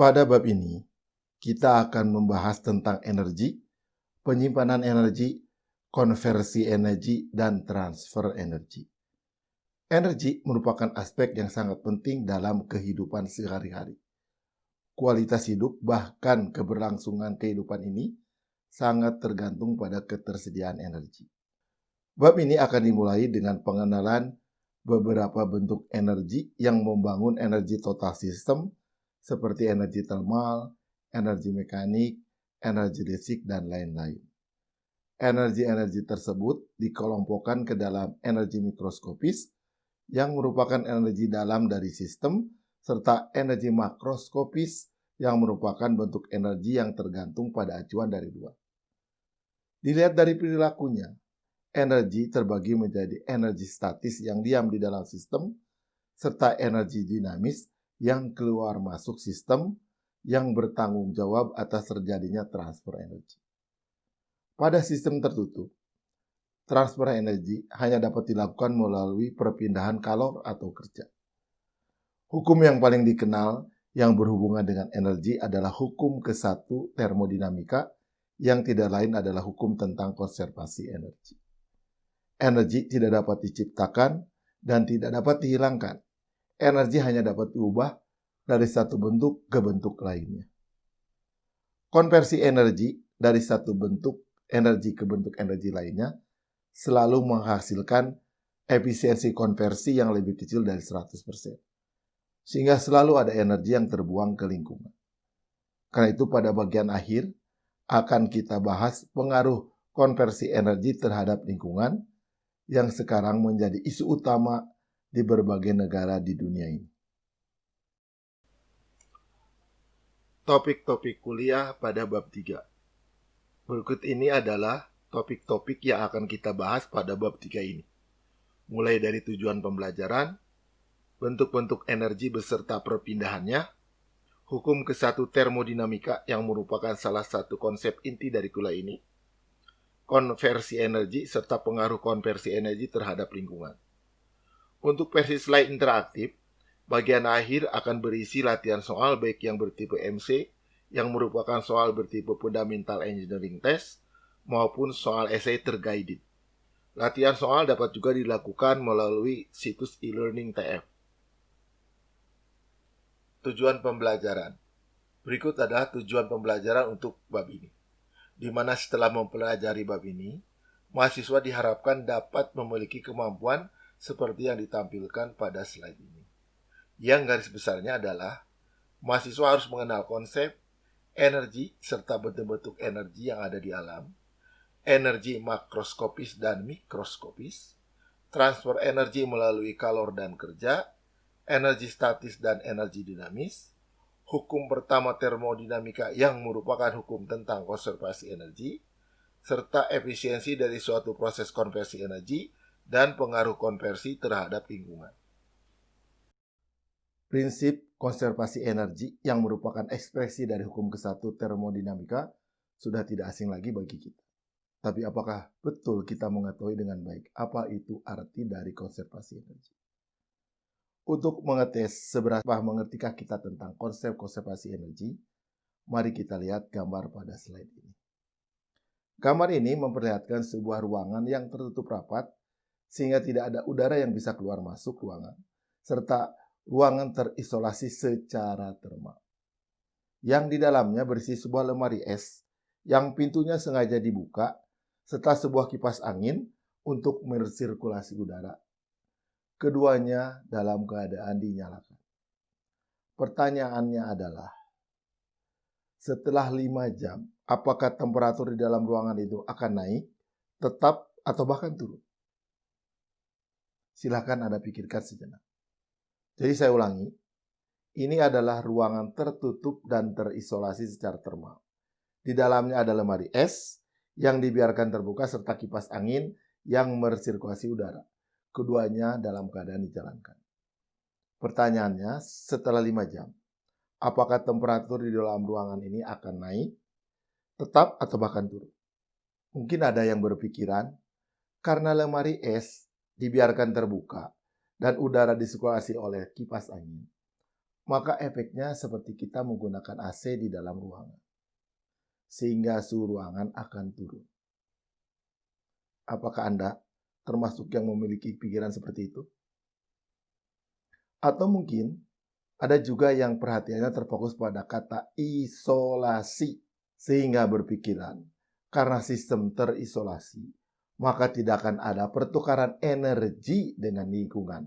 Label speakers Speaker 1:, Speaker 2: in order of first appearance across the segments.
Speaker 1: Pada bab ini, kita akan membahas tentang energi, penyimpanan energi, konversi energi, dan transfer energi. Energi merupakan aspek yang sangat penting dalam kehidupan sehari-hari. Kualitas hidup bahkan keberlangsungan kehidupan ini sangat tergantung pada ketersediaan energi. Bab ini akan dimulai dengan pengenalan beberapa bentuk energi yang membangun energi total sistem seperti energi termal, energi mekanik, energi listrik, dan lain-lain. Energi-energi tersebut dikelompokkan ke dalam energi mikroskopis yang merupakan energi dalam dari sistem, serta energi makroskopis yang merupakan bentuk energi yang tergantung pada acuan dari luar. Dilihat dari perilakunya, energi terbagi menjadi energi statis yang diam di dalam sistem, serta energi dinamis yang keluar masuk sistem yang bertanggung jawab atas terjadinya transfer energi. Pada sistem tertutup, transfer energi hanya dapat dilakukan melalui perpindahan kalor atau kerja. Hukum yang paling dikenal yang berhubungan dengan energi adalah hukum ke-1 termodinamika yang tidak lain adalah hukum tentang konservasi energi. Energi tidak dapat diciptakan dan tidak dapat dihilangkan. Energi hanya dapat diubah dari satu bentuk ke bentuk lainnya. Konversi energi dari satu bentuk energi ke bentuk energi lainnya selalu menghasilkan efisiensi konversi yang lebih kecil dari 100%. Sehingga selalu ada energi yang terbuang ke lingkungan. Karena itu pada bagian akhir akan kita bahas pengaruh konversi energi terhadap lingkungan yang sekarang menjadi isu utama di berbagai negara di dunia ini. Topik-topik kuliah pada bab 3. Berikut ini adalah topik-topik yang akan kita bahas pada bab 3 ini. Mulai dari tujuan pembelajaran, bentuk-bentuk energi beserta perpindahannya, hukum ke-1 termodinamika yang merupakan salah satu konsep inti dari kuliah ini, konversi energi serta pengaruh konversi energi terhadap lingkungan. Untuk versi slide interaktif, bagian akhir akan berisi latihan soal baik yang bertipe MC, yang merupakan soal bertipe Fundamental Engineering Test, maupun soal essay terguided. Latihan soal dapat juga dilakukan melalui situs e-learning TF. Tujuan pembelajaran. Berikut adalah tujuan pembelajaran untuk bab ini, di mana setelah mempelajari bab ini, mahasiswa diharapkan dapat memiliki kemampuan seperti yang ditampilkan pada slide ini. Yang garis besarnya adalah mahasiswa harus mengenal konsep, energi, serta bentuk-bentuk energi yang ada di alam, energi makroskopis dan mikroskopis, transfer energi melalui kalor dan kerja, energi statis dan energi dinamis, hukum pertama termodinamika yang merupakan hukum tentang konservasi energi, serta efisiensi dari suatu proses konversi energi dan pengaruh konversi terhadap lingkungan. Prinsip konservasi energi yang merupakan ekspresi dari hukum ke-1 termodinamika sudah tidak asing lagi bagi kita. Tapi apakah betul kita mengetahui dengan baik apa itu arti dari konservasi energi? Untuk mengetes seberapa mengertikah kita tentang konsep konservasi energi, mari kita lihat gambar pada slide ini. Gambar ini memperlihatkan sebuah ruangan yang tertutup rapat sehingga tidak ada udara yang bisa keluar masuk ruangan, serta ruangan terisolasi secara termal. Yang di dalamnya berisi sebuah lemari es yang pintunya sengaja dibuka serta sebuah kipas angin untuk mensirkulasi udara. Keduanya dalam keadaan dinyalakan. Pertanyaannya adalah, setelah 5 jam, apakah temperatur di dalam ruangan itu akan naik, tetap, atau bahkan turun? Silakan Anda pikirkan sejenak. Jadi saya ulangi, ini adalah ruangan tertutup dan terisolasi secara termal. Di dalamnya ada lemari es yang dibiarkan terbuka serta kipas angin yang mensirkulasi udara. Keduanya dalam keadaan dijalankan. Pertanyaannya, setelah 5 jam, apakah temperatur di dalam ruangan ini akan naik, tetap, atau bahkan turun? Mungkin ada yang berpikiran, karena lemari es dibiarkan terbuka dan udara disirkulasi oleh kipas angin, maka efeknya seperti kita menggunakan AC di dalam ruangan, sehingga suhu ruangan akan turun. Apakah Anda termasuk yang memiliki pikiran seperti itu? Atau mungkin ada juga yang perhatiannya terfokus pada kata isolasi, sehingga berpikiran karena sistem terisolasi, maka tidak akan ada pertukaran energi dengan lingkungan,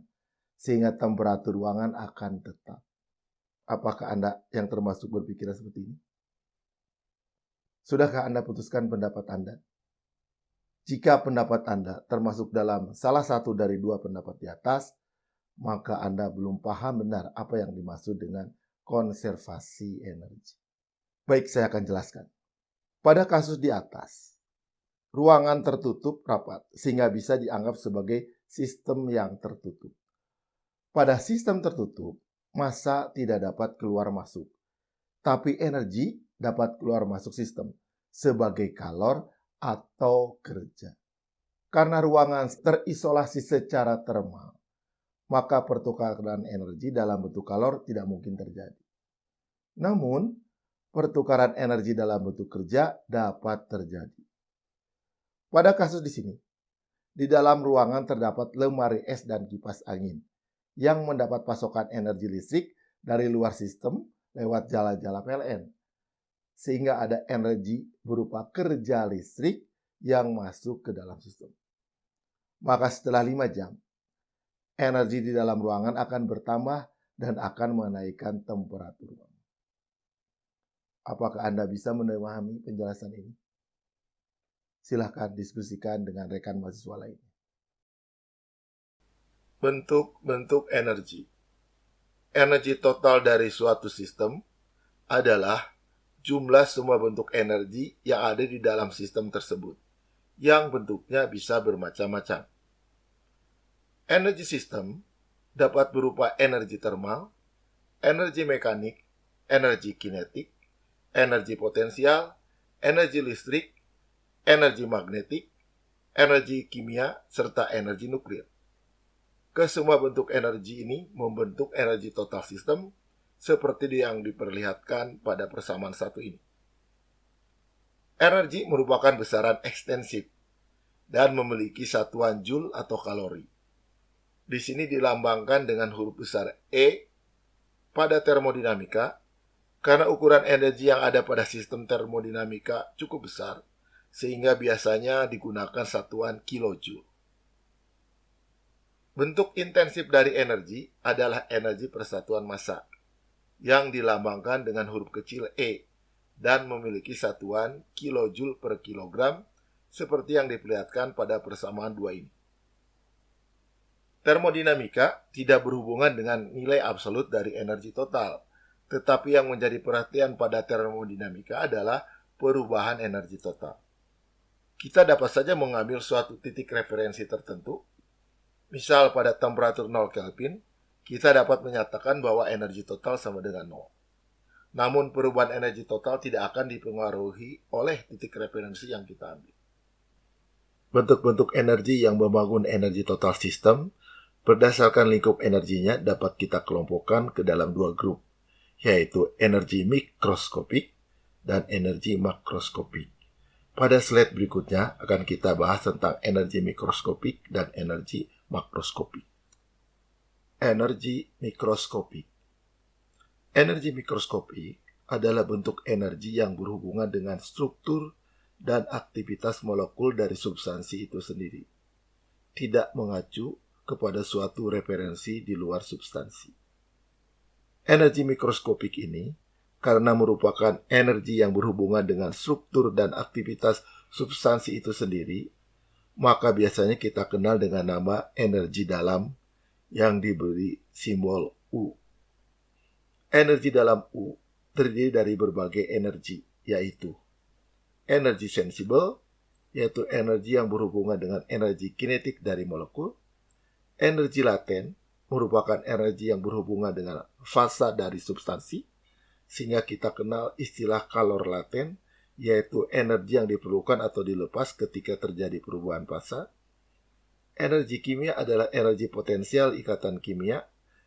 Speaker 1: sehingga temperatur ruangan akan tetap. Apakah Anda yang termasuk berpikiran seperti ini? Sudahkah Anda putuskan pendapat Anda? Jika pendapat Anda termasuk dalam salah satu dari dua pendapat di atas, maka Anda belum paham benar apa yang dimaksud dengan konservasi energi. Baik, saya akan jelaskan. Pada kasus di atas, ruangan tertutup rapat sehingga bisa dianggap sebagai sistem yang tertutup. Pada sistem tertutup, massa tidak dapat keluar masuk, tapi energi dapat keluar masuk sistem sebagai kalor atau kerja. Karena ruangan terisolasi secara termal, maka pertukaran energi dalam bentuk kalor tidak mungkin terjadi. Namun, pertukaran energi dalam bentuk kerja dapat terjadi. Pada kasus di sini, di dalam ruangan terdapat lemari es dan kipas angin yang mendapat pasokan energi listrik dari luar sistem lewat jala-jala PLN. Sehingga ada energi berupa kerja listrik yang masuk ke dalam sistem. Maka setelah 5 jam, energi di dalam ruangan akan bertambah dan akan menaikkan temperatur ruangan. Apakah Anda bisa memahami penjelasan ini? Silahkan diskusikan dengan rekan mahasiswa lainnya.
Speaker 2: Bentuk-bentuk energi. Energi total dari suatu sistem adalah jumlah semua bentuk energi yang ada di dalam sistem tersebut, yang bentuknya bisa bermacam-macam. Energi sistem dapat berupa energi termal, energi mekanik, energi kinetik, energi potensial, energi listrik, energi magnetik, energi kimia, serta energi nuklir. Kesemua bentuk energi ini membentuk energi total sistem seperti yang diperlihatkan pada persamaan satu ini. Energi merupakan besaran ekstensif dan memiliki satuan joule atau kalori. Di sini dilambangkan dengan huruf besar E pada termodinamika karena ukuran energi yang ada pada sistem termodinamika cukup besar sehingga biasanya digunakan satuan kilojoule. Bentuk intensif dari energi adalah energi persatuan massa yang dilambangkan dengan huruf kecil E dan memiliki satuan kilojoule per kilogram seperti yang diperlihatkan pada persamaan 2 ini. Termodinamika tidak berhubungan dengan nilai absolut dari energi total, tetapi yang menjadi perhatian pada termodinamika adalah perubahan energi total. Kita dapat saja mengambil suatu titik referensi tertentu. Misal pada temperatur 0 Kelvin, kita dapat menyatakan bahwa energi total sama dengan 0. Namun perubahan energi total tidak akan dipengaruhi oleh titik referensi yang kita ambil. Bentuk-bentuk energi yang membangun energi total sistem berdasarkan lingkup energinya dapat kita kelompokkan ke dalam 2 grup, yaitu energi mikroskopik dan energi makroskopik. Pada slide berikutnya akan kita bahas tentang energi mikroskopik dan energi makroskopik. Energi mikroskopik. Energi mikroskopik adalah bentuk energi yang berhubungan dengan struktur dan aktivitas molekul dari substansi itu sendiri, tidak mengacu kepada suatu referensi di luar substansi. Energi mikroskopik ini karena merupakan energi yang berhubungan dengan struktur dan aktivitas substansi itu sendiri, maka biasanya kita kenal dengan nama energi dalam yang diberi simbol U. Energi dalam U terdiri dari berbagai energi, yaitu energi sensible, yaitu energi yang berhubungan dengan energi kinetik dari molekul. Energi laten merupakan energi yang berhubungan dengan fasa dari substansi, sehingga kita kenal istilah kalor laten, yaitu energi yang diperlukan atau dilepas ketika terjadi perubahan fasa. Energi kimia adalah energi potensial ikatan kimia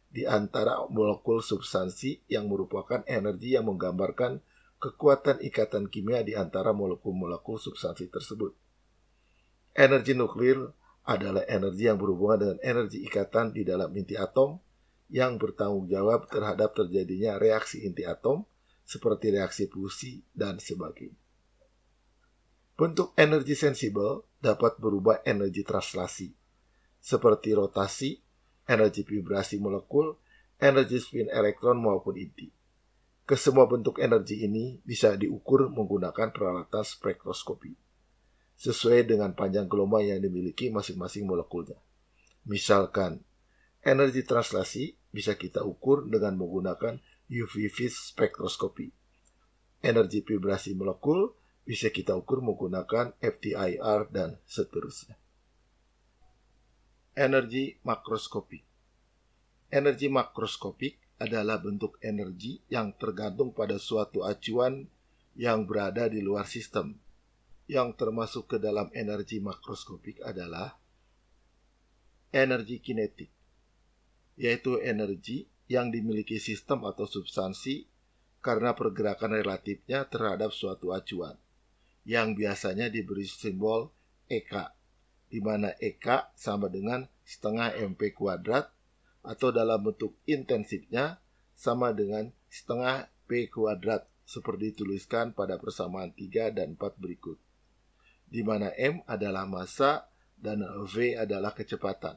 Speaker 2: di antara molekul substansi yang merupakan energi yang menggambarkan kekuatan ikatan kimia di antara molekul-molekul substansi tersebut. Energi nuklir adalah energi yang berhubungan dengan energi ikatan di dalam inti atom yang bertanggung jawab terhadap terjadinya reaksi inti atom seperti reaksi fusi dan sebagainya. Bentuk energi sensibel dapat berubah energi translasi, seperti rotasi, energi vibrasi molekul, energi spin elektron maupun inti. Kesemua bentuk energi ini bisa diukur menggunakan peralatan spektroskopi, sesuai dengan panjang gelombang yang dimiliki masing-masing molekulnya. Misalkan, energi translasi bisa kita ukur dengan menggunakan UV-Vis spektroskopi. Energi vibrasi molekul bisa kita ukur menggunakan FTIR dan seterusnya. Energi makroskopik. Energi makroskopik adalah bentuk energi yang tergantung pada suatu acuan yang berada di luar sistem. Yang termasuk ke dalam energi makroskopik adalah energi kinetik, yaitu energi yang dimiliki sistem atau substansi karena pergerakan relatifnya terhadap suatu acuan, yang biasanya diberi simbol EK, di mana EK sama dengan setengah MP kuadrat, atau dalam bentuk intensifnya sama dengan setengah P kuadrat, seperti dituliskan pada persamaan 3 dan 4 berikut, di mana M adalah massa dan V adalah kecepatan.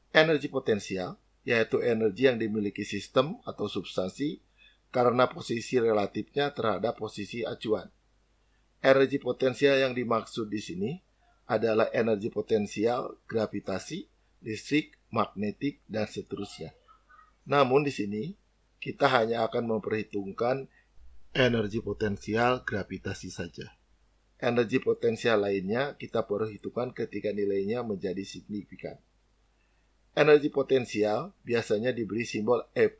Speaker 2: Energi potensial, yaitu energi yang dimiliki sistem atau substansi karena posisi relatifnya terhadap posisi acuan. Energi potensial yang dimaksud di sini adalah energi potensial gravitasi, listrik, magnetik, dan seterusnya. Namun di sini kita hanya akan memperhitungkan energi potensial gravitasi saja. Energi potensial lainnya kita perhitungkan ketika nilainya menjadi signifikan. Energi potensial biasanya diberi simbol EP,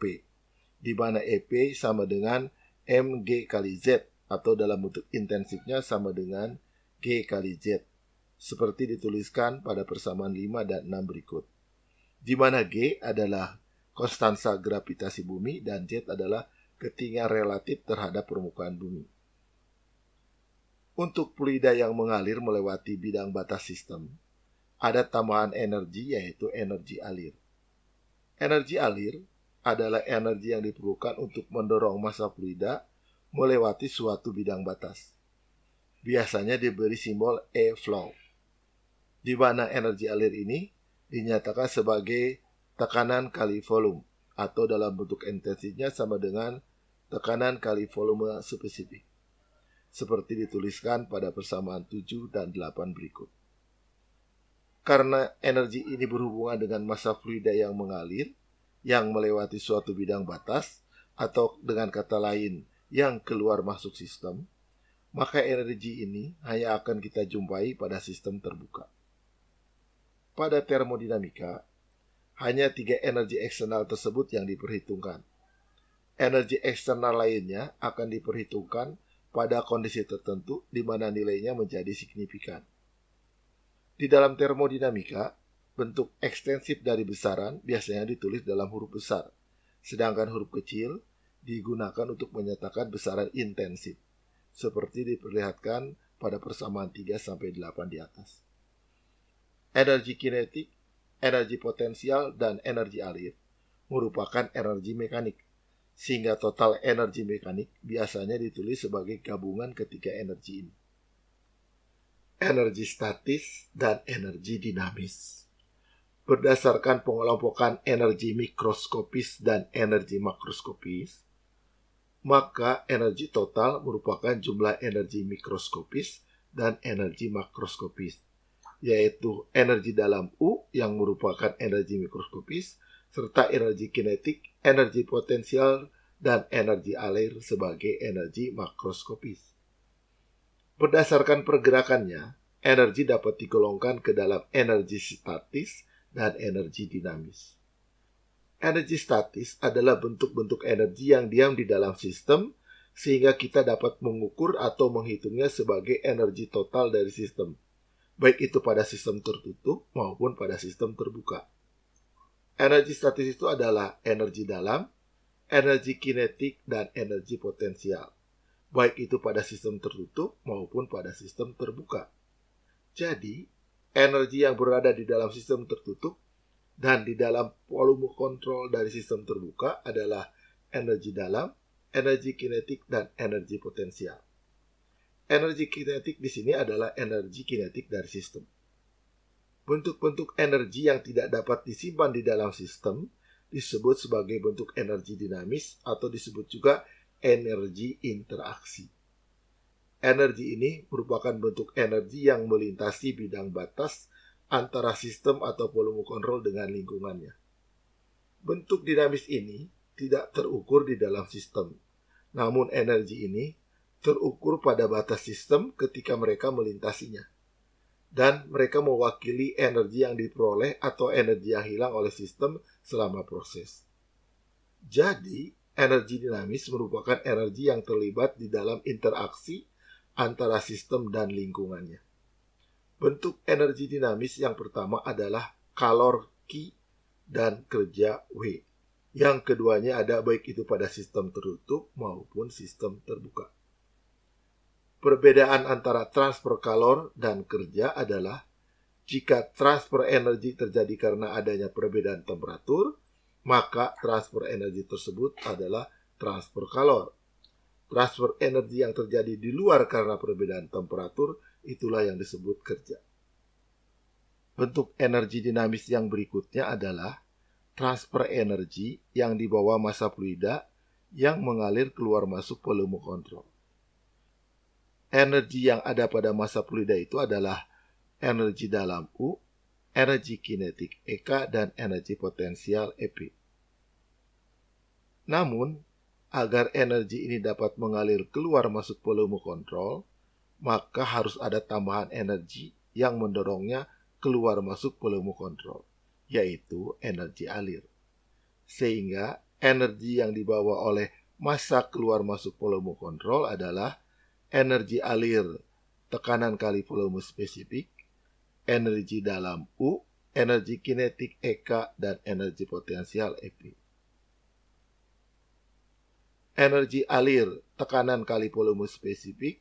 Speaker 2: di mana EP sama dengan mg kali Z, atau dalam bentuk intensifnya sama dengan G kali Z, seperti dituliskan pada persamaan 5 dan 6 berikut, di mana G adalah konstansa gravitasi bumi dan Z adalah ketinggian relatif terhadap permukaan bumi. Untuk fluida yang mengalir melewati bidang batas sistem, ada tambahan energi, yaitu energi alir. Energi alir adalah energi yang diperlukan untuk mendorong massa fluida melewati suatu bidang batas. Biasanya diberi simbol E-flow, di mana energi alir ini dinyatakan sebagai tekanan kali volume, atau dalam bentuk intensitnya sama dengan tekanan kali volume spesifik, seperti dituliskan pada persamaan 7 dan 8 berikut. Karena energi ini berhubungan dengan massa fluida yang mengalir, yang melewati suatu bidang batas, atau dengan kata lain, yang keluar masuk sistem, maka energi ini hanya akan kita jumpai pada sistem terbuka. Pada termodinamika, hanya 3 energi eksternal tersebut yang diperhitungkan. Energi eksternal lainnya akan diperhitungkan pada kondisi tertentu di mana nilainya menjadi signifikan. Di dalam termodinamika, bentuk ekstensif dari besaran biasanya ditulis dalam huruf besar, sedangkan huruf kecil digunakan untuk menyatakan besaran intensif, seperti diperlihatkan pada persamaan 3-8 di atas. Energi kinetik, energi potensial, dan energi alir merupakan energi mekanik, sehingga total energi mekanik biasanya ditulis sebagai gabungan ketiga energi ini. Energi statis dan energi dinamis. Berdasarkan pengelompokan energi mikroskopis dan energi makroskopis, maka energi total merupakan jumlah energi mikroskopis dan energi makroskopis, yaitu energi dalam U yang merupakan energi mikroskopis, serta energi kinetik, energi potensial, dan energi alir sebagai energi makroskopis. Berdasarkan pergerakannya, energi dapat digolongkan ke dalam energi statis dan energi dinamis. Energi statis adalah bentuk-bentuk energi yang diam di dalam sistem, sehingga kita dapat mengukur atau menghitungnya sebagai energi total dari sistem, baik itu pada sistem tertutup maupun pada sistem terbuka. Energi statis itu adalah energi dalam, energi kinetik, dan energi potensial, baik itu pada sistem tertutup maupun pada sistem terbuka. Jadi, energi yang berada di dalam sistem tertutup dan di dalam volume kontrol dari sistem terbuka adalah energi dalam, energi kinetik, dan energi potensial. Energi kinetik di sini adalah energi kinetik dari sistem. Bentuk-bentuk energi yang tidak dapat disimpan di dalam sistem disebut sebagai bentuk energi dinamis atau disebut juga energi interaksi. Energi ini merupakan bentuk energi yang melintasi bidang batas antara sistem atau volume kontrol dengan lingkungannya. Bentuk dinamis ini tidak terukur di dalam sistem, namun energi ini terukur pada batas sistem ketika mereka melintasinya. Dan mereka mewakili energi yang diperoleh atau energi yang hilang oleh sistem selama proses. Jadi, energi dinamis merupakan energi yang terlibat di dalam interaksi antara sistem dan lingkungannya. Bentuk energi dinamis yang pertama adalah kalor Q dan kerja W. Yang keduanya ada baik itu pada sistem tertutup maupun sistem terbuka. Perbedaan antara transfer kalor dan kerja adalah jika transfer energi terjadi karena adanya perbedaan temperatur, maka transfer energi tersebut adalah transfer kalor. Transfer energi yang terjadi di luar karena perbedaan temperatur, itulah yang disebut kerja. Bentuk energi dinamis yang berikutnya adalah transfer energi yang dibawa massa fluida yang mengalir keluar masuk volume kontrol. Energi yang ada pada massa fluida itu adalah energi dalam U, energi kinetik EK, dan energi potensial EP. Namun, agar energi ini dapat mengalir keluar masuk volume kontrol, maka harus ada tambahan energi yang mendorongnya keluar masuk volume kontrol, yaitu energi alir. Sehingga energi yang dibawa oleh massa keluar masuk volume kontrol adalah energi alir tekanan kali volume spesifik, energi dalam U, energi kinetik EK, dan energi potensial EP. Energi alir tekanan kali volume spesifik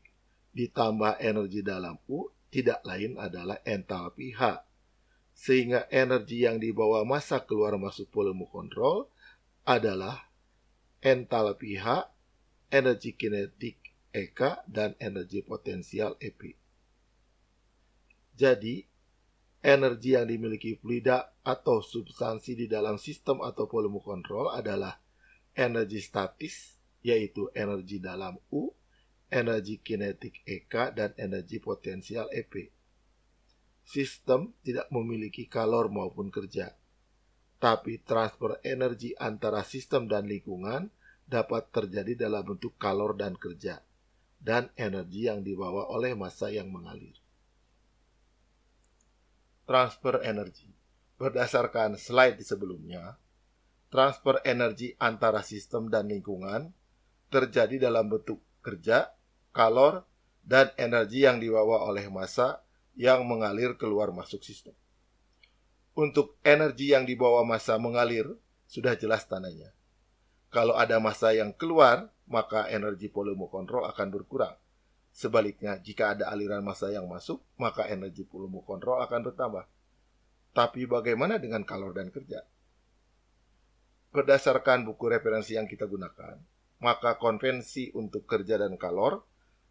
Speaker 2: ditambah energi dalam U tidak lain adalah entalpi H. Sehingga energi yang dibawa massa keluar masuk volume kontrol adalah entalpi H, energi kinetik EK, dan energi potensial EP. Jadi, energi yang dimiliki fluida atau substansi di dalam sistem atau volume kontrol adalah energi statis, yaitu energi dalam U, energi kinetik EK, dan energi potensial EP. Sistem tidak memiliki kalor maupun kerja, tapi transfer energi antara sistem dan lingkungan dapat terjadi dalam bentuk kalor dan kerja, dan energi yang dibawa oleh massa yang mengalir. Transfer energi. Berdasarkan slide di sebelumnya, transfer energi antara sistem dan lingkungan terjadi dalam bentuk kerja, kalor, dan energi yang dibawa oleh massa yang mengalir keluar masuk sistem. Untuk energi yang dibawa massa mengalir, sudah jelas tandanya. Kalau ada massa yang keluar, maka energi volume kontrol akan berkurang. Sebaliknya, jika ada aliran massa yang masuk, maka energi volume kontrol akan bertambah. Tapi bagaimana dengan kalor dan kerja? Berdasarkan buku referensi yang kita gunakan, maka konvensi untuk kerja dan kalor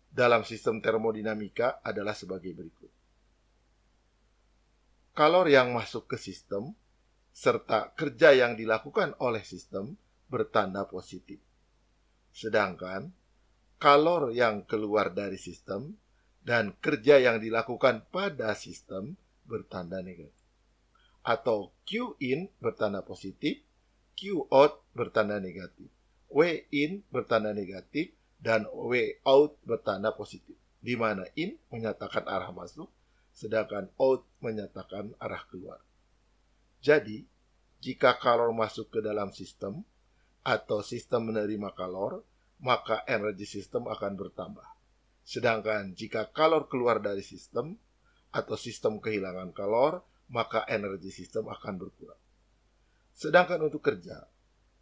Speaker 2: dalam sistem termodinamika adalah sebagai berikut. Kalor yang masuk ke sistem serta kerja yang dilakukan oleh sistem bertanda positif. Sedangkan kalor yang keluar dari sistem dan kerja yang dilakukan pada sistem bertanda negatif. Atau Q in bertanda positif, Q out bertanda negatif, W in bertanda negatif, dan W out bertanda positif, di mana in menyatakan arah masuk, sedangkan out menyatakan arah keluar. Jadi, jika kalor masuk ke dalam sistem, atau sistem menerima kalor, maka energi sistem akan bertambah. Sedangkan jika kalor keluar dari sistem, atau sistem kehilangan kalor, maka energi sistem akan berkurang. Sedangkan untuk kerja,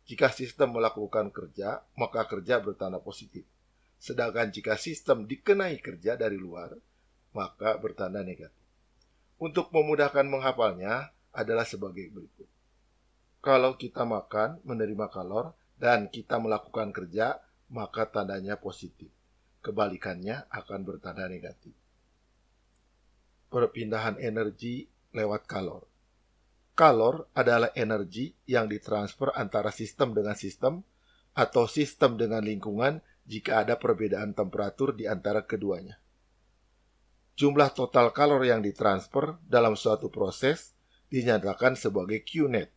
Speaker 2: jika sistem melakukan kerja, maka kerja bertanda positif. Sedangkan jika sistem dikenai kerja dari luar, maka bertanda negatif. Untuk memudahkan menghafalnya adalah sebagai berikut. Kalau kita makan, menerima kalor, dan kita melakukan kerja, maka tandanya positif. Kebalikannya akan bertanda negatif. Perpindahan energi lewat kalor. Kalor adalah energi yang ditransfer antara sistem dengan sistem atau sistem dengan lingkungan jika ada perbedaan temperatur di antara keduanya. Jumlah total kalor yang ditransfer dalam suatu proses dinyatakan sebagai Q-net,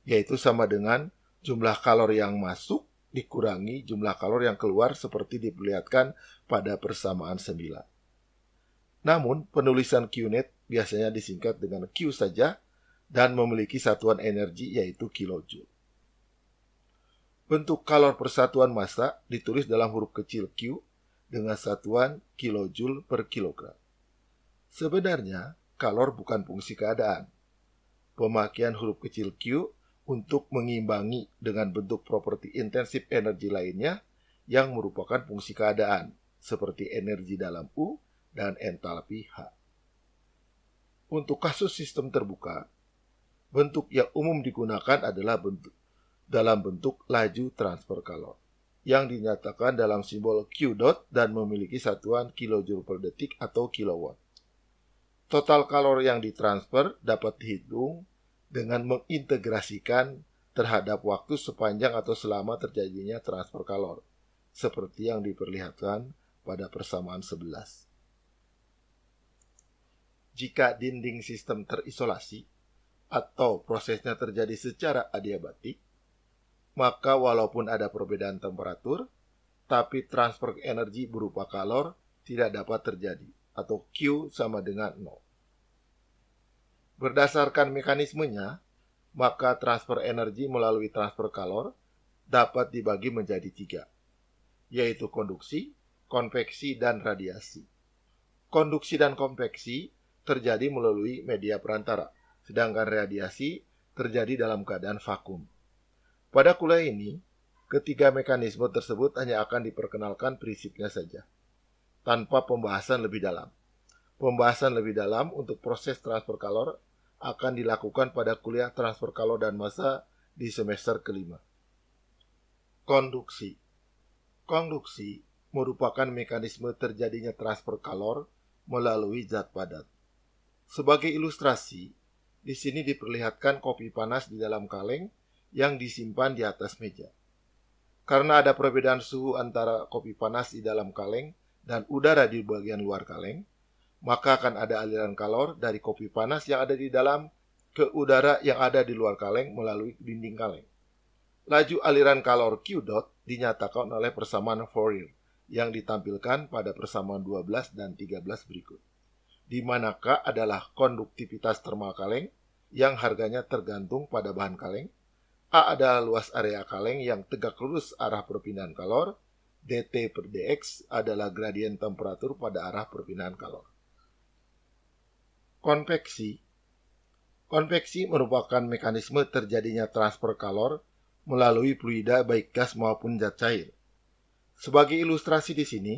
Speaker 2: yaitu sama dengan jumlah kalor yang masuk dikurangi jumlah kalor yang keluar seperti diperlihatkan pada persamaan 9. Namun, penulisan Q-net biasanya disingkat dengan Q saja dan memiliki satuan energi yaitu kilojoule. Bentuk kalor persatuan massa ditulis dalam huruf kecil Q dengan satuan kilojoule per kilogram. Sebenarnya, kalor bukan fungsi keadaan. Pemakaian huruf kecil Q untuk mengimbangi dengan bentuk properti intensif energi lainnya yang merupakan fungsi keadaan, seperti energi dalam U dan entalpi H. Untuk kasus sistem terbuka, bentuk yang umum digunakan adalah dalam bentuk laju transfer kalor, yang dinyatakan dalam simbol Q dot dan memiliki satuan kilojoule per detik atau kilowatt. Total kalor yang ditransfer dapat dihitung dengan mengintegrasikan terhadap waktu sepanjang atau selama terjadinya transfer kalor, seperti yang diperlihatkan pada persamaan 11. Jika dinding sistem terisolasi atau prosesnya terjadi secara adiabatik, maka walaupun ada perbedaan temperatur, tapi transfer energi berupa kalor tidak dapat terjadi, atau Q sama dengan 0. Berdasarkan mekanismenya, maka transfer energi melalui transfer kalor dapat dibagi menjadi 3, yaitu konduksi, konveksi, dan radiasi. Konduksi dan konveksi terjadi melalui media perantara, sedangkan radiasi terjadi dalam keadaan vakum. Pada kuliah ini, ketiga mekanisme tersebut hanya akan diperkenalkan prinsipnya saja, tanpa pembahasan lebih dalam. Pembahasan lebih dalam untuk proses transfer kalor akan dilakukan pada kuliah transfer kalor dan massa di semester kelima. Konduksi. Konduksi merupakan mekanisme terjadinya transfer kalor melalui zat padat. Sebagai ilustrasi, di sini diperlihatkan kopi panas di dalam kaleng yang disimpan di atas meja. Karena ada perbedaan suhu antara kopi panas di dalam kaleng dan udara di bagian luar kaleng, maka akan ada aliran kalor dari kopi panas yang ada di dalam ke udara yang ada di luar kaleng melalui dinding kaleng. Laju aliran kalor Q dot dinyatakan oleh persamaan Fourier yang ditampilkan pada persamaan 12 dan 13 berikut. Di mana K adalah konduktivitas termal kaleng yang harganya tergantung pada bahan kaleng, A adalah luas area kaleng yang tegak lurus arah perpindahan kalor, dt per dx adalah gradien temperatur pada arah perpindahan kalor. Konveksi. Konveksi merupakan mekanisme terjadinya transfer kalor melalui fluida baik gas maupun zat cair. Sebagai ilustrasi di sini,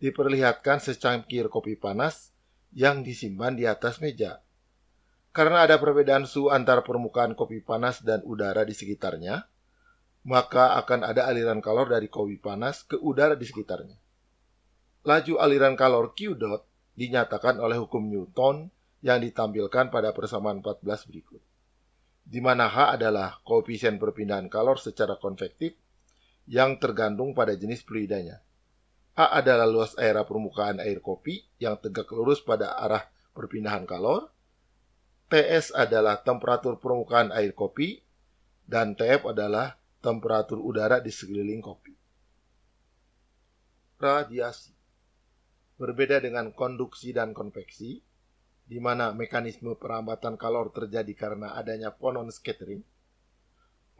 Speaker 2: diperlihatkan secangkir kopi panas yang disimpan di atas meja. Karena ada perbedaan suhu antara permukaan kopi panas dan udara di sekitarnya, maka akan ada aliran kalor dari kopi panas ke udara di sekitarnya. Laju aliran kalor Q dot dinyatakan oleh hukum Newton yang ditampilkan pada persamaan 14 berikut, di mana H adalah koefisien perpindahan kalor secara konvektif yang tergantung pada jenis fluidanya. A adalah luas area permukaan air kopi yang tegak lurus pada arah perpindahan kalor. TS adalah temperatur permukaan air kopi, dan TF adalah temperatur udara di sekeliling kopi. Radiasi. Berbeda dengan konduksi dan konveksi, di mana mekanisme perambatan kalor terjadi karena adanya phonon scattering,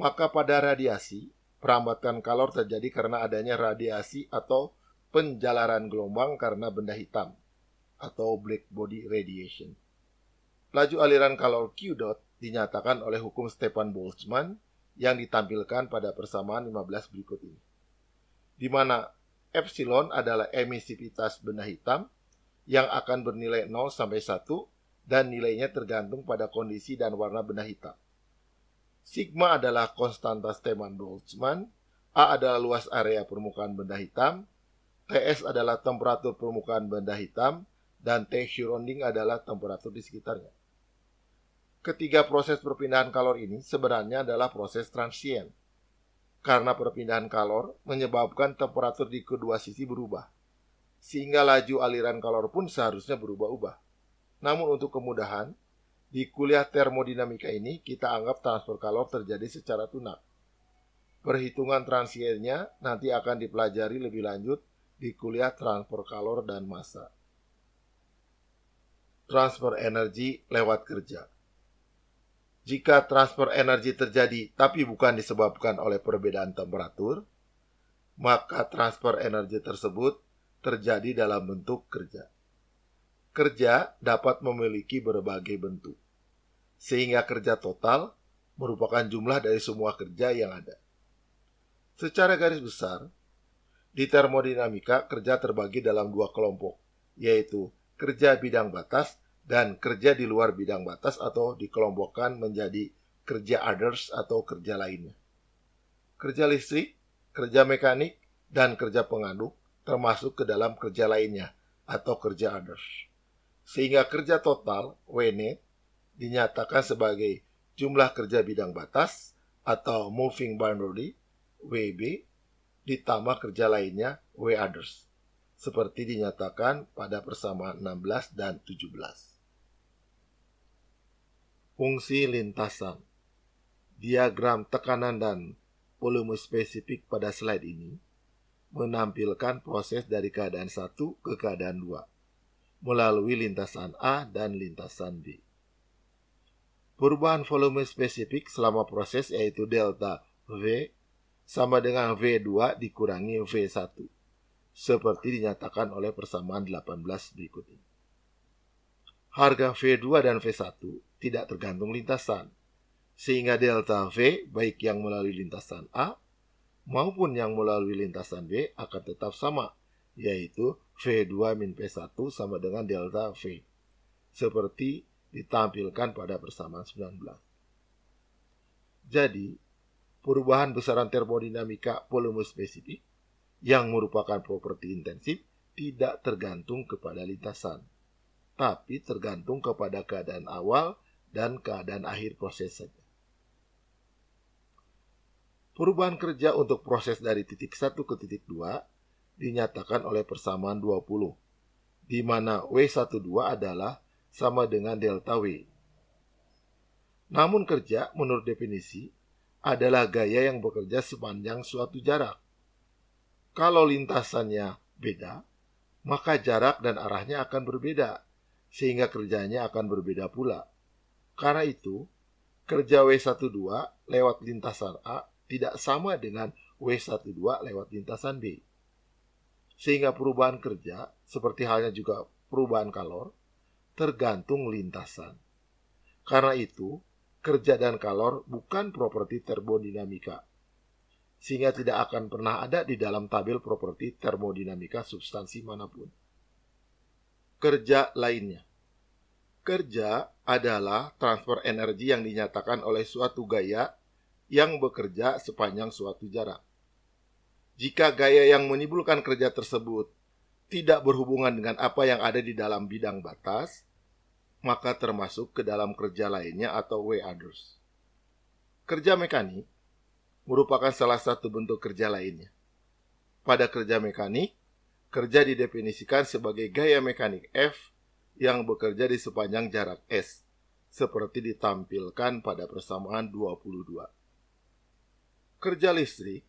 Speaker 2: maka pada radiasi, perambatan kalor terjadi karena adanya radiasi atau penjalaran gelombang karena benda hitam, atau black body radiation. Laju aliran kalor Q dot dinyatakan oleh hukum Stefan Boltzmann yang ditampilkan pada persamaan 15 berikut ini. Di mana epsilon adalah emisivitas benda hitam yang akan bernilai 0 sampai 1 dan nilainya tergantung pada kondisi dan warna benda hitam. Sigma adalah konstanta Stefan Boltzmann, A adalah luas area permukaan benda hitam, Ts adalah temperatur permukaan benda hitam, dan T surrounding adalah temperatur di sekitarnya. Ketiga proses perpindahan kalor ini sebenarnya adalah proses transien, karena perpindahan kalor menyebabkan temperatur di kedua sisi berubah, sehingga laju aliran kalor pun seharusnya berubah-ubah. Namun untuk kemudahan, di kuliah termodinamika ini kita anggap transfer kalor terjadi secara tunai. Perhitungan transiennya nanti akan dipelajari lebih lanjut di kuliah transfer kalor dan massa. Transfer energi lewat kerja. Jika transfer energi terjadi tapi bukan disebabkan oleh perbedaan temperatur, maka transfer energi tersebut terjadi dalam bentuk kerja. Kerja dapat memiliki berbagai bentuk, sehingga kerja total merupakan jumlah dari semua kerja yang ada. Secara garis besar, di termodinamika kerja terbagi dalam dua kelompok, yaitu kerja bidang batas dan kerja di luar bidang batas atau dikelompokkan menjadi kerja others atau kerja lainnya. Kerja listrik, kerja mekanik, dan kerja pengaduk termasuk ke dalam kerja lainnya atau kerja others. Sehingga kerja total, W-net, dinyatakan sebagai jumlah kerja bidang batas atau moving boundary, WB, ditambah kerja lainnya, W others, seperti dinyatakan pada persamaan 16 dan 17. Fungsi lintasan. Diagram tekanan dan volume spesifik pada slide ini menampilkan proses dari keadaan 1 ke keadaan 2 melalui lintasan A dan lintasan B. Perubahan volume spesifik selama proses yaitu delta V sama dengan V2 dikurangi V1, seperti dinyatakan oleh persamaan 18 berikut ini. Harga V2 dan V1 tidak tergantung lintasan, sehingga delta V baik yang melalui lintasan A maupun yang melalui lintasan B akan tetap sama, yaitu V2 min V1 sama dengan delta V, seperti ditampilkan pada persamaan 19. Jadi, perubahan besaran termodinamika volume spesifik yang merupakan properti intensif tidak tergantung kepada lintasan, tapi tergantung kepada keadaan awal dan keadaan akhir proses saja. Perubahan kerja untuk proses dari titik 1 ke titik 2 dinyatakan oleh persamaan 20, di mana W12 adalah sama dengan delta W. Namun kerja menurut definisi adalah gaya yang bekerja sepanjang suatu jarak. Kalau lintasannya beda, maka jarak dan arahnya akan berbeda, sehingga kerjanya akan berbeda pula. Karena itu, kerja W12 lewat lintasan A tidak sama dengan W12 lewat lintasan B. Sehingga perubahan kerja, seperti halnya juga perubahan kalor, tergantung lintasan. Karena itu, kerja dan kalor bukan properti termodinamika, sehingga tidak akan pernah ada di dalam tabel properti termodinamika substansi manapun. Kerja lainnya. Kerja adalah transfer energi yang dinyatakan oleh suatu gaya yang bekerja sepanjang suatu jarak. Jika gaya yang menimbulkan kerja tersebut tidak berhubungan dengan apa yang ada di dalam bidang batas, maka termasuk ke dalam kerja lainnya atau W others. Kerja mekanik merupakan salah satu bentuk kerja lainnya. Pada kerja mekanik, kerja didefinisikan sebagai gaya mekanik F yang bekerja di sepanjang jarak S, seperti ditampilkan pada persamaan 22. Kerja listrik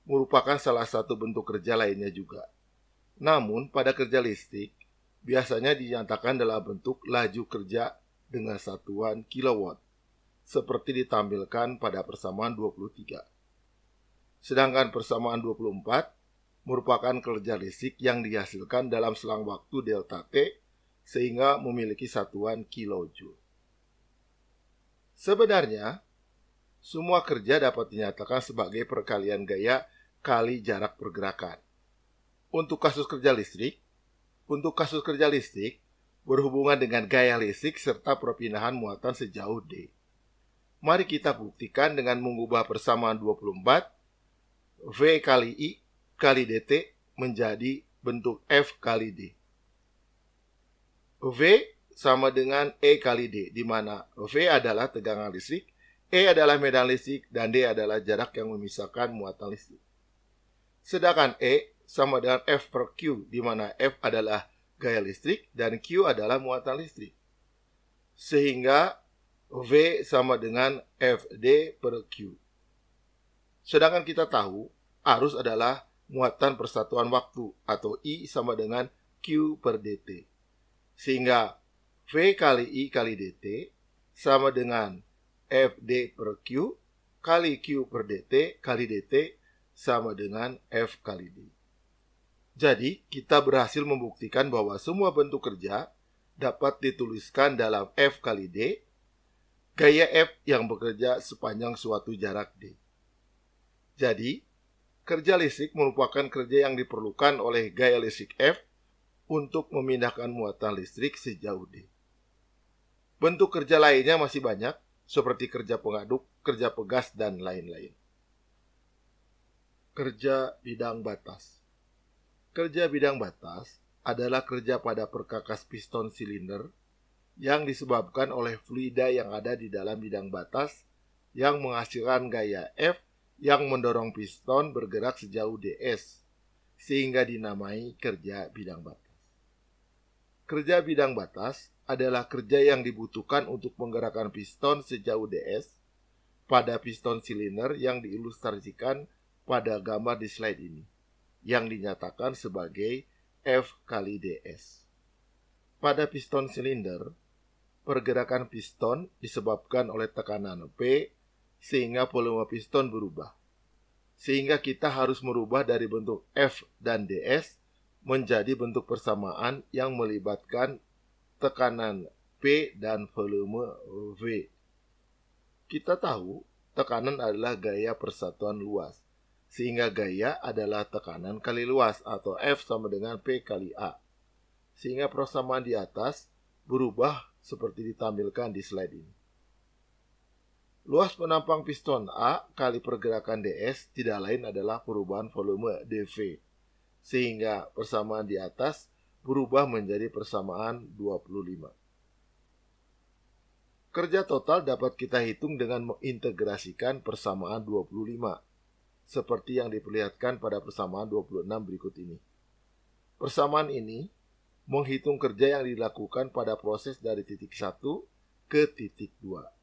Speaker 2: merupakan salah satu bentuk kerja lainnya juga. Namun, pada kerja listrik, biasanya dinyatakan dalam bentuk laju kerja dengan satuan kilowatt, seperti ditampilkan pada persamaan 23. Sedangkan persamaan 24 merupakan kerja listrik yang dihasilkan dalam selang waktu delta T, sehingga memiliki satuan kilojoule. Sebenarnya, semua kerja dapat dinyatakan sebagai perkalian gaya kali jarak pergerakan. Untuk kasus kerja listrik berhubungan dengan gaya listrik serta perpindahan muatan sejauh D. Mari kita buktikan dengan mengubah persamaan 24 V kali I kali dt menjadi bentuk F kali D. V sama dengan E kali D, di mana V adalah tegangan listrik, E adalah medan listrik, dan D adalah jarak yang memisahkan muatan listrik. Sedangkan E sama dengan F per Q, di mana F adalah gaya listrik dan Q adalah muatan listrik. Sehingga V sama dengan FD per Q. Sedangkan kita tahu arus adalah muatan persatuan waktu atau I sama dengan Q per dt. Sehingga V kali I kali dt sama dengan FD per Q kali Q per dt kali dt sama dengan F kali D. Jadi, kita berhasil membuktikan bahwa semua bentuk kerja dapat dituliskan dalam F kali D, gaya F yang bekerja sepanjang suatu jarak D. Jadi, kerja listrik merupakan kerja yang diperlukan oleh gaya listrik F untuk memindahkan muatan listrik sejauh D. Bentuk kerja lainnya masih banyak, seperti kerja pengaduk, kerja pegas, dan lain-lain. Kerja bidang batas. Kerja bidang batas adalah kerja pada perkakas piston silinder yang disebabkan oleh fluida yang ada di dalam bidang batas yang menghasilkan gaya F yang mendorong piston bergerak sejauh ds, sehingga dinamai kerja bidang batas. Kerja bidang batas adalah kerja yang dibutuhkan untuk menggerakkan piston sejauh ds pada piston silinder yang diilustrasikan pada gambar di slide ini, yang dinyatakan sebagai F kali ds. Pada piston silinder, pergerakan piston disebabkan oleh tekanan P sehingga volume piston berubah. Sehingga kita harus merubah dari bentuk F dan ds menjadi bentuk persamaan yang melibatkan tekanan P dan volume V. Kita tahu tekanan adalah gaya persatuan luas, sehingga gaya adalah tekanan kali luas atau F sama dengan P kali A. Sehingga persamaan di atas berubah seperti ditampilkan di slide ini. Luas penampang piston A kali pergerakan ds tidak lain adalah perubahan volume dV, sehingga persamaan di atas berubah menjadi persamaan 25. Kerja total dapat kita hitung dengan mengintegrasikan persamaan 25, seperti yang diperlihatkan pada persamaan 26 berikut ini. Persamaan ini menghitung kerja yang dilakukan pada proses dari titik 1 ke titik 2.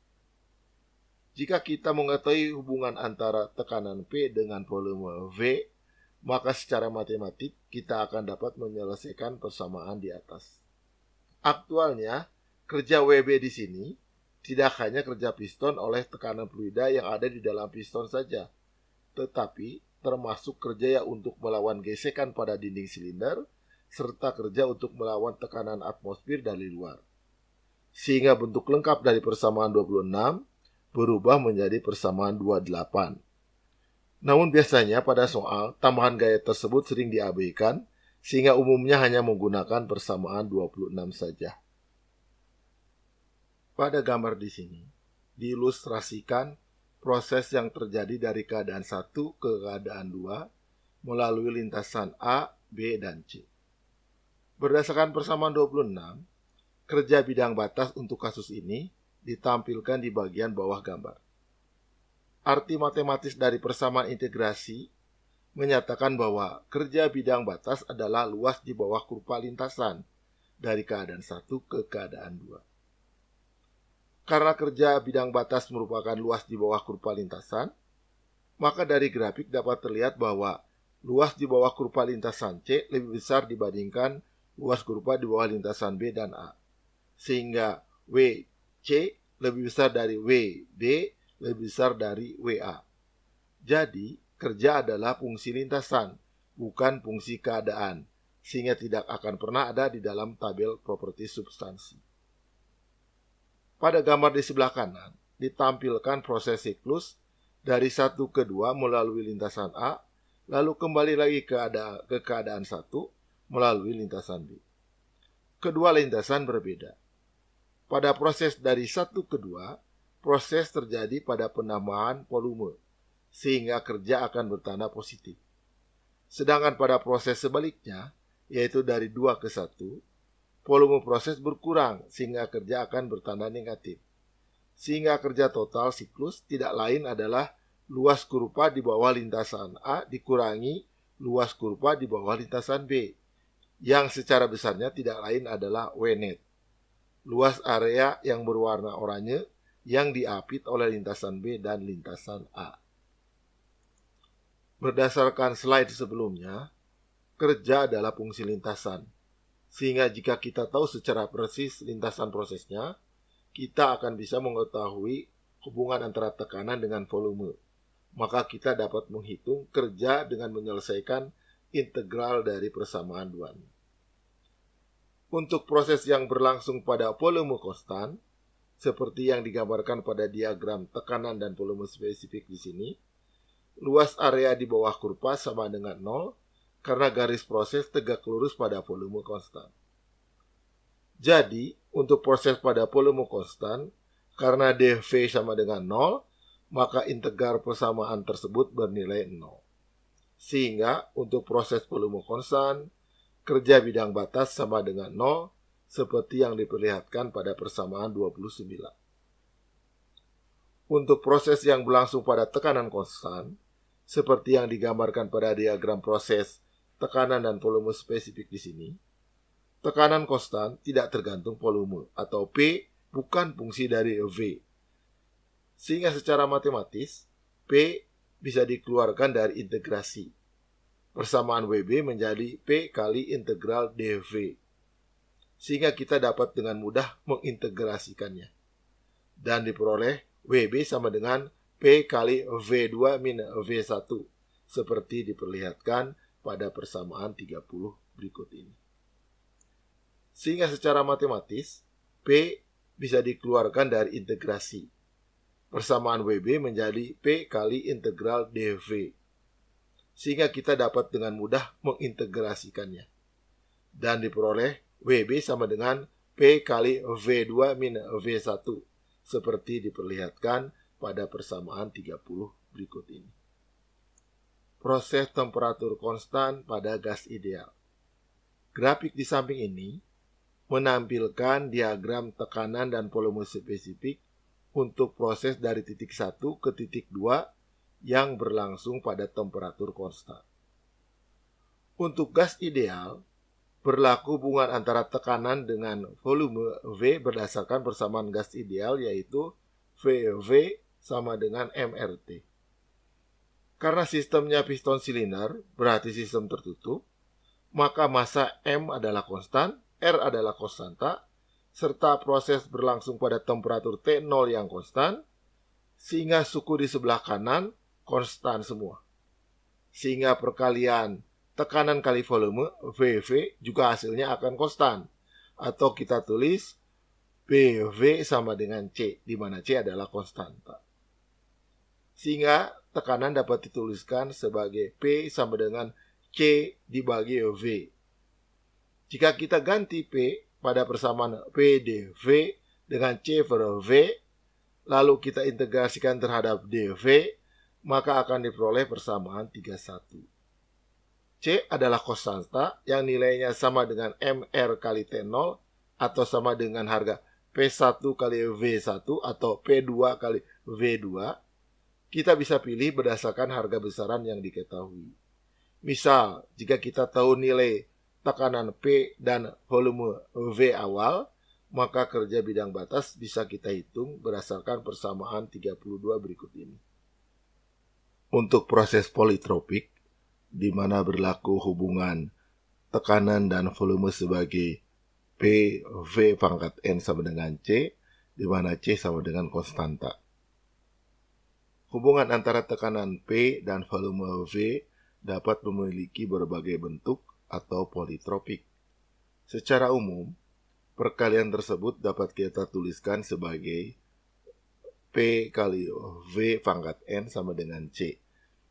Speaker 2: Jika kita mengetahui hubungan antara tekanan P dengan volume V, maka secara matematik kita akan dapat menyelesaikan persamaan di atas. Aktualnya, kerja WB di sini tidak hanya kerja piston oleh tekanan fluida yang ada di dalam piston saja, tetapi termasuk kerja untuk melawan gesekan pada dinding silinder, serta kerja untuk melawan tekanan atmosfer dari luar. Sehingga bentuk lengkap dari persamaan 26 berubah menjadi persamaan 28. Namun biasanya pada soal, tambahan gaya tersebut sering diabaikan, sehingga umumnya hanya menggunakan persamaan 26 saja. Pada gambar di sini, diilustrasikan proses yang terjadi dari keadaan 1 ke keadaan 2 melalui lintasan A, B, dan C. Berdasarkan persamaan 26, kerja bidang batas untuk kasus ini ditampilkan di bagian bawah gambar. Arti matematis dari persamaan integrasi menyatakan bahwa kerja bidang batas adalah luas di bawah kurva lintasan dari keadaan 1 ke keadaan 2. Karena kerja bidang batas merupakan luas di bawah kurva lintasan, maka dari grafik dapat terlihat bahwa luas di bawah kurva lintasan C lebih besar dibandingkan luas kurva di bawah lintasan B dan A. Sehingga WC lebih besar dari WD, lebih besar dari WA. Jadi, kerja adalah fungsi lintasan, bukan fungsi keadaan, sehingga tidak akan pernah ada di dalam tabel properti substansi. Pada gambar di sebelah kanan, ditampilkan proses siklus dari 1 ke 2 melalui lintasan A, lalu kembali lagi ke keadaan 1 melalui lintasan B. Kedua lintasan berbeda. Pada proses dari 1 ke 2, proses terjadi pada penambahan volume, sehingga kerja akan bertanda positif. Sedangkan pada proses sebaliknya, yaitu dari 2 ke 1, volume proses berkurang sehingga kerja akan bertanda negatif. Sehingga kerja total siklus tidak lain adalah luas kurva di bawah lintasan A dikurangi luas kurva di bawah lintasan B, yang secara besarnya tidak lain adalah W net, luas area yang berwarna oranye yang diapit oleh lintasan B dan lintasan A. Berdasarkan slide sebelumnya, kerja adalah fungsi lintasan. Sehingga jika kita tahu secara persis lintasan prosesnya, kita akan bisa mengetahui hubungan antara tekanan dengan volume. Maka kita dapat menghitung kerja dengan menyelesaikan integral dari persamaan duanya. Untuk proses yang berlangsung pada volume konstan, seperti yang digambarkan pada diagram tekanan dan volume spesifik di sini, luas area di bawah kurva sama dengan 0, karena garis proses tegak lurus pada volume konstan. Jadi, untuk proses pada volume konstan, karena dV sama dengan 0, maka integral persamaan tersebut bernilai 0. Sehingga, untuk proses volume konstan, kerja bidang batas sama dengan 0, seperti yang diperlihatkan pada persamaan 29. Untuk proses yang berlangsung pada tekanan konstan, seperti yang digambarkan pada diagram proses tekanan dan volume spesifik di sini, tekanan konstan tidak tergantung volume atau P bukan fungsi dari V. Sehingga secara matematis, P bisa dikeluarkan dari integrasi. Persamaan WB menjadi P kali integral dV. Sehingga kita dapat dengan mudah mengintegrasikannya. Dan diperoleh WB sama dengan P kali V2 min V1, seperti diperlihatkan pada persamaan 30 berikut ini. Sehingga secara matematis, P bisa dikeluarkan dari integrasi. Persamaan WB menjadi P kali integral dV. Sehingga kita dapat dengan mudah mengintegrasikannya. Dan diperoleh WB sama dengan P kali V2 min V1, seperti diperlihatkan pada persamaan 30 berikut ini. Proses temperatur konstan pada gas ideal. Grafik di samping ini menampilkan diagram tekanan dan volume spesifik untuk proses dari titik 1 ke titik 2 yang berlangsung pada temperatur konstan. Untuk gas ideal, berlaku hubungan antara tekanan dengan volume V berdasarkan persamaan gas ideal, yaitu VV sama dengan MRT. Karena sistemnya piston silinder, berarti sistem tertutup, maka massa M adalah konstan, R adalah konstanta, serta proses berlangsung pada temperatur T0 yang konstan, sehingga suku di sebelah kanan konstan semua. Sehingga perkalian tekanan kali volume, VV, juga hasilnya akan konstan. Atau kita tulis PV sama dengan C, di mana C adalah konstanta. Sehingga tekanan dapat dituliskan sebagai P sama dengan C dibagi V. Jika kita ganti P pada persamaan P dV dengan C per V, lalu kita integrasikan terhadap dV, maka akan diperoleh persamaan 31. C adalah konstanta yang nilainya sama dengan MR kali T0 atau sama dengan harga P1 kali V1 atau P2 kali V2. Kita bisa pilih berdasarkan harga besaran yang diketahui. Misal, jika kita tahu nilai tekanan P dan volume V awal, maka kerja bidang batas bisa kita hitung berdasarkan persamaan 32 berikut ini. Untuk proses politropik, di mana berlaku hubungan tekanan dan volume sebagai P, V pangkat N sama dengan C, di mana C sama dengan konstanta. Hubungan antara tekanan P dan volume V dapat memiliki berbagai bentuk atau politropik. Secara umum, perkalian tersebut dapat kita tuliskan sebagai P kali V pangkat N sama dengan C,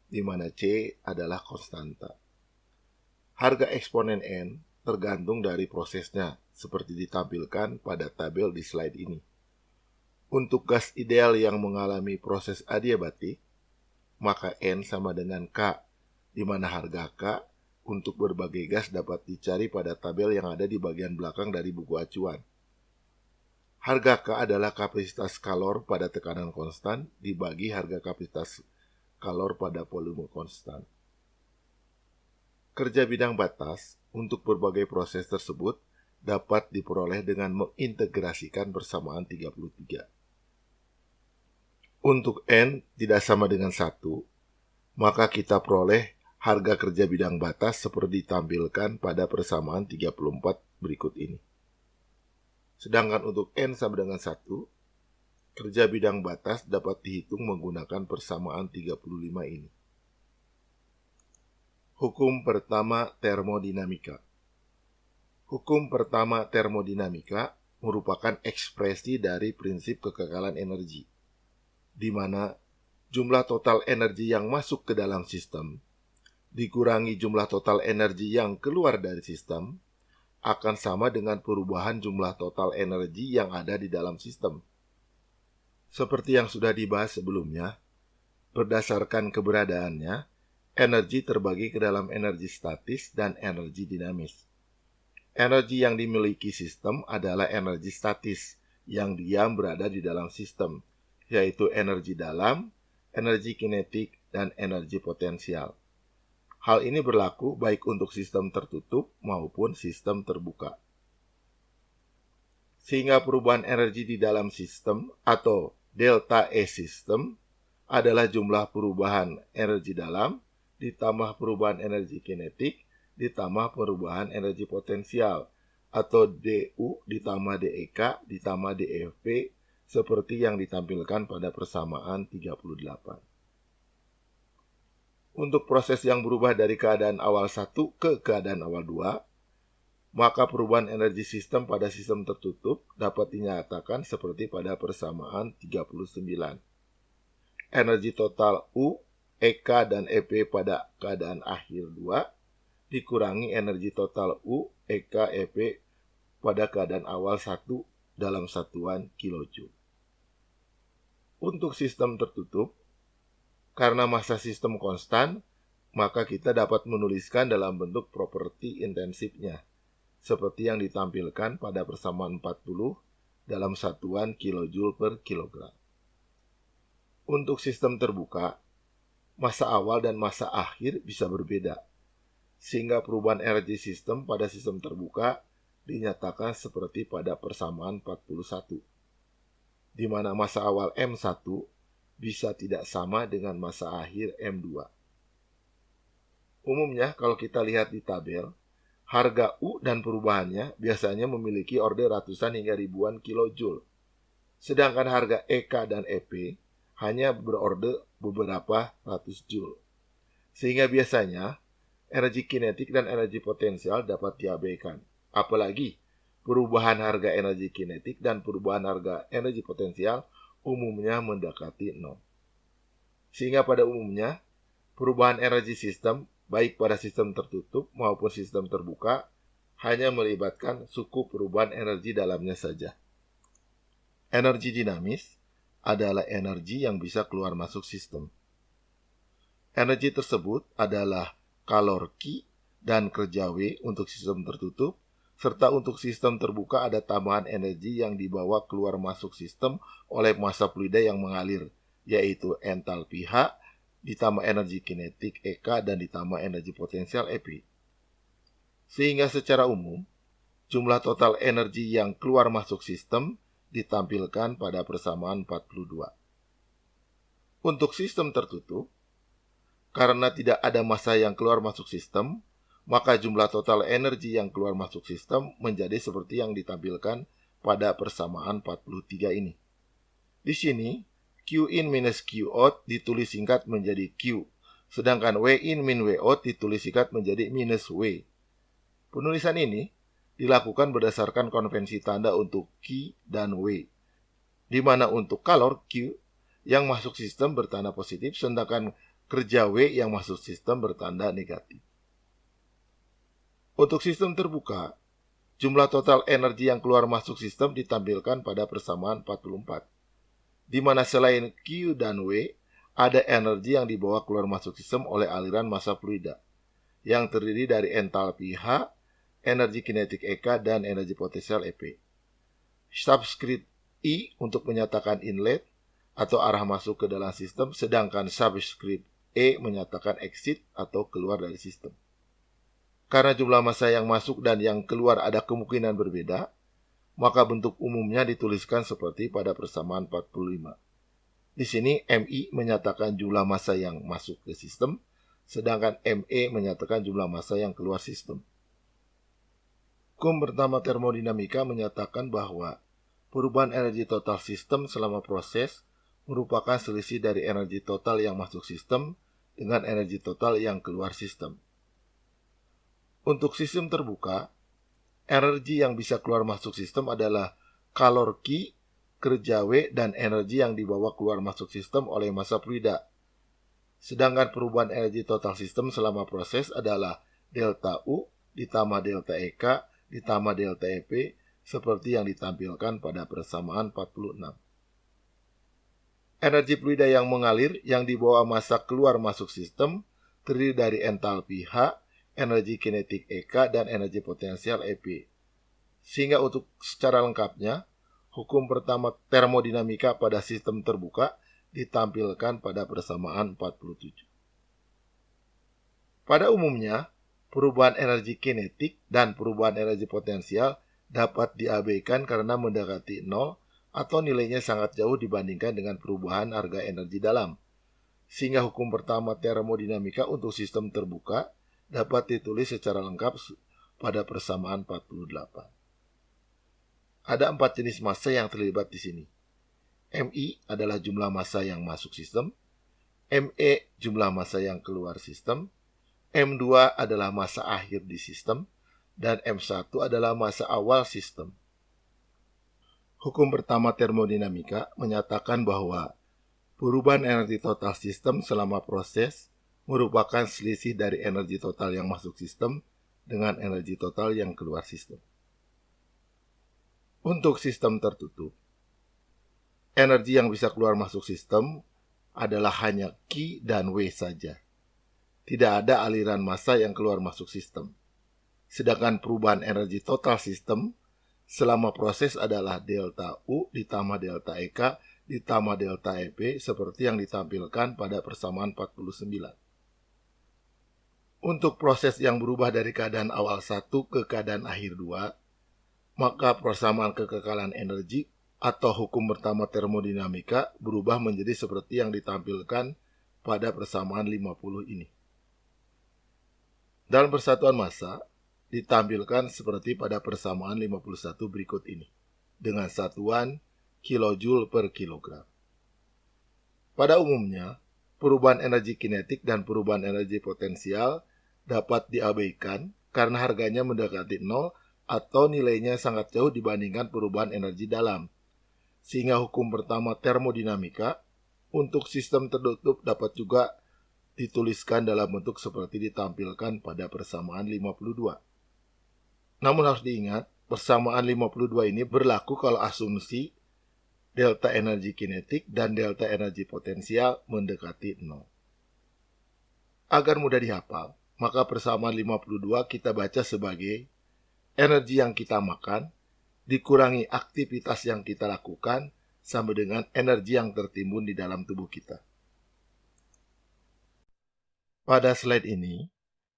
Speaker 2: di mana C adalah konstanta. Harga eksponen N tergantung dari prosesnya, seperti ditampilkan pada tabel di slide ini. Untuk gas ideal yang mengalami proses adiabatik, maka N sama dengan K, di mana harga K untuk berbagai gas dapat dicari pada tabel yang ada di bagian belakang dari buku acuan. Harga K adalah kapasitas kalor pada tekanan konstan dibagi harga kapasitas kalor pada volume konstan. Kerja bidang batas untuk berbagai proses tersebut dapat diperoleh dengan mengintegrasikan persamaan 33. Untuk N tidak sama dengan 1, maka kita peroleh harga kerja bidang batas seperti ditampilkan pada persamaan 34 berikut ini. Sedangkan untuk N sama dengan 1, kerja bidang batas dapat dihitung menggunakan persamaan 35 ini. Hukum pertama termodinamika. Hukum pertama termodinamika merupakan ekspresi dari prinsip kekekalan energi, di mana jumlah total energi yang masuk ke dalam sistem dikurangi jumlah total energi yang keluar dari sistem akan sama dengan perubahan jumlah total energi yang ada di dalam sistem. Seperti yang sudah dibahas sebelumnya, berdasarkan keberadaannya, energi terbagi ke dalam energi statis dan energi dinamis. Energi yang dimiliki sistem adalah energi statis yang diam berada di dalam sistem, yaitu energi dalam, energi kinetik, dan energi potensial. Hal ini berlaku baik untuk sistem tertutup maupun sistem terbuka. Sehingga perubahan energi di dalam sistem atau delta E sistem adalah jumlah perubahan energi dalam ditambah perubahan energi kinetik ditambah perubahan energi potensial atau DU ditambah DEK ditambah DFP seperti yang ditampilkan pada persamaan 38. Untuk proses yang berubah dari keadaan awal 1 ke keadaan awal 2, maka perubahan energi sistem pada sistem tertutup dapat dinyatakan seperti pada persamaan 39. Energi total U, EK, dan EP pada keadaan akhir 2 dikurangi energi total U, EK, EP pada keadaan awal 1 dalam satuan kilojoule. Untuk sistem tertutup, karena massa sistem konstan, maka kita dapat menuliskan dalam bentuk properti intensifnya, seperti yang ditampilkan pada persamaan 40 dalam satuan kilojoule per kilogram. Untuk sistem terbuka, massa awal dan massa akhir bisa berbeda, sehingga perubahan energi sistem pada sistem terbuka dinyatakan seperti pada persamaan 41, di mana massa awal M1 bisa tidak sama dengan massa akhir M2. Umumnya kalau kita lihat di tabel, harga U dan perubahannya biasanya memiliki orde ratusan hingga ribuan kilojoule, sedangkan harga EK dan EP hanya berorde beberapa ratus joule. Sehingga biasanya energi kinetik dan energi potensial dapat diabaikan. Apalagi perubahan harga energi kinetik dan perubahan harga energi potensial umumnya mendekati 0. Sehingga pada umumnya perubahan energi sistem baik pada sistem tertutup maupun sistem terbuka hanya melibatkan suku perubahan energi dalamnya saja. Energi dinamis adalah energi yang bisa keluar masuk sistem. Energi tersebut adalah kalor Q dan kerja W untuk sistem tertutup, serta untuk sistem terbuka ada tambahan energi yang dibawa keluar masuk sistem oleh massa fluida yang mengalir, yaitu entalpi H, ditambah energi kinetik EK, dan ditambah energi potensial EP. Sehingga secara umum, jumlah total energi yang keluar masuk sistem ditampilkan pada persamaan 42. Untuk sistem tertutup, karena tidak ada massa yang keluar masuk sistem, maka jumlah total energi yang keluar masuk sistem menjadi seperti yang ditampilkan pada persamaan 43 ini. Di sini, Q in minus Q out ditulis singkat menjadi Q, sedangkan W in min W out ditulis singkat menjadi minus W. Penulisan ini dilakukan berdasarkan konvensi tanda untuk Q dan W, di mana untuk kalor Q yang masuk sistem bertanda positif, sedangkan kerja W yang masuk sistem bertanda negatif. Untuk sistem terbuka, jumlah total energi yang keluar masuk sistem ditampilkan pada persamaan 44, di mana selain Q dan W, ada energi yang dibawa keluar masuk sistem oleh aliran massa fluida, yang terdiri dari entalpi H, energi kinetik EK, dan energi potensial EP. Subscript I untuk menyatakan inlet atau arah masuk ke dalam sistem, sedangkan subscript E menyatakan exit atau keluar dari sistem. Karena jumlah massa yang masuk dan yang keluar ada kemungkinan berbeda, maka bentuk umumnya dituliskan seperti pada persamaan 45. Di sini MI menyatakan jumlah massa yang masuk ke sistem, sedangkan ME menyatakan jumlah massa yang keluar sistem. Hukum pertama termodinamika menyatakan bahwa perubahan energi total sistem selama proses merupakan selisih dari energi total yang masuk sistem dengan energi total yang keluar sistem. Untuk sistem terbuka, energi yang bisa keluar masuk sistem adalah kalor Q, kerja W, dan energi yang dibawa keluar masuk sistem oleh massa fluida. Sedangkan perubahan energi total sistem selama proses adalah delta U ditambah delta EK ditambah delta EP, seperti yang ditampilkan pada persamaan 46. Energi fluida yang mengalir yang dibawa massa keluar masuk sistem terdiri dari entalpi H, energi kinetik EK, dan energi potensial EP. Sehingga untuk secara lengkapnya, hukum pertama termodinamika pada sistem terbuka ditampilkan pada persamaan 47. Pada umumnya, perubahan energi kinetik dan perubahan energi potensial dapat diabaikan karena mendekati nol atau nilainya sangat jauh dibandingkan dengan perubahan harga energi dalam. Sehingga hukum pertama termodinamika untuk sistem terbuka dapat ditulis secara lengkap pada persamaan 48. Ada 4 jenis massa yang terlibat di sini. MI adalah jumlah massa yang masuk sistem, ME jumlah massa yang keluar sistem, M2 adalah massa akhir di sistem, dan M1 adalah massa awal sistem. Hukum pertama termodinamika menyatakan bahwa perubahan energi total sistem selama proses merupakan selisih dari energi total yang masuk sistem dengan energi total yang keluar sistem. Untuk sistem tertutup, energi yang bisa keluar masuk sistem adalah hanya Q dan W saja. Tidak ada aliran massa yang keluar masuk sistem. Sedangkan perubahan energi total sistem selama proses adalah delta U ditambah delta EK ditambah delta EP, seperti yang ditampilkan pada persamaan 49. Untuk proses yang berubah dari keadaan awal 1 ke keadaan akhir 2, maka persamaan kekekalan energi atau hukum pertama termodinamika berubah menjadi seperti yang ditampilkan pada persamaan 50 ini. Dalam persatuan massa, ditampilkan seperti pada persamaan 51 berikut ini, dengan satuan kilojoule per kilogram. Pada umumnya, perubahan energi kinetik dan perubahan energi potensial dapat diabaikan karena harganya mendekati nol atau nilainya sangat jauh dibandingkan perubahan energi dalam. Sehingga hukum pertama termodinamika untuk sistem tertutup dapat juga dituliskan dalam bentuk seperti ditampilkan pada persamaan 52. Namun harus diingat, persamaan 52 ini berlaku kalau asumsi delta energi kinetik dan delta energi potensial mendekati 0. Agar mudah dihafal, maka persamaan 52 kita baca sebagai energi yang kita makan dikurangi aktivitas yang kita lakukan sama dengan energi yang tertimbun di dalam tubuh kita. Pada slide ini,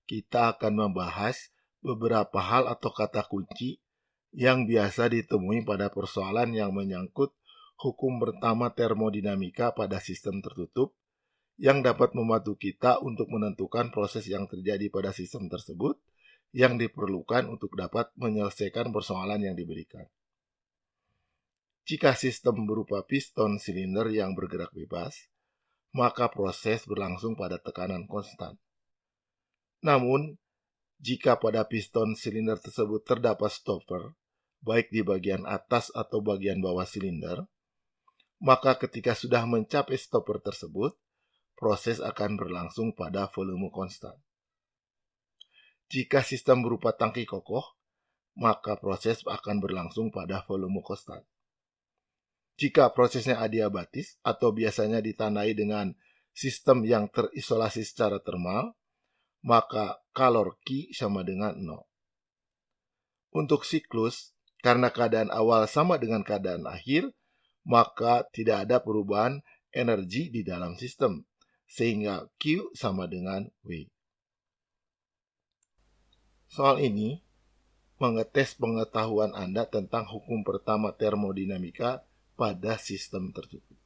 Speaker 2: kita akan membahas beberapa hal atau kata kunci yang biasa ditemui pada persoalan yang menyangkut hukum pertama termodinamika pada sistem tertutup yang dapat membantu kita untuk menentukan proses yang terjadi pada sistem tersebut yang diperlukan untuk dapat menyelesaikan persoalan yang diberikan. Jika sistem berupa piston silinder yang bergerak bebas, maka proses berlangsung pada tekanan konstan. Namun, jika pada piston silinder tersebut terdapat stopper, baik di bagian atas atau bagian bawah silinder, maka ketika sudah mencapai stopper tersebut, proses akan berlangsung pada volume konstan. Jika sistem berupa tangki kokoh, maka proses akan berlangsung pada volume konstan. Jika prosesnya adiabatis atau biasanya ditandai dengan sistem yang terisolasi secara termal, maka kalor Q sama dengan 0. Untuk siklus, karena keadaan awal sama dengan keadaan akhir, maka tidak ada perubahan energi di dalam sistem, sehingga Q sama dengan W. Soal ini mengetes pengetahuan Anda tentang hukum pertama termodinamika pada sistem tertutup.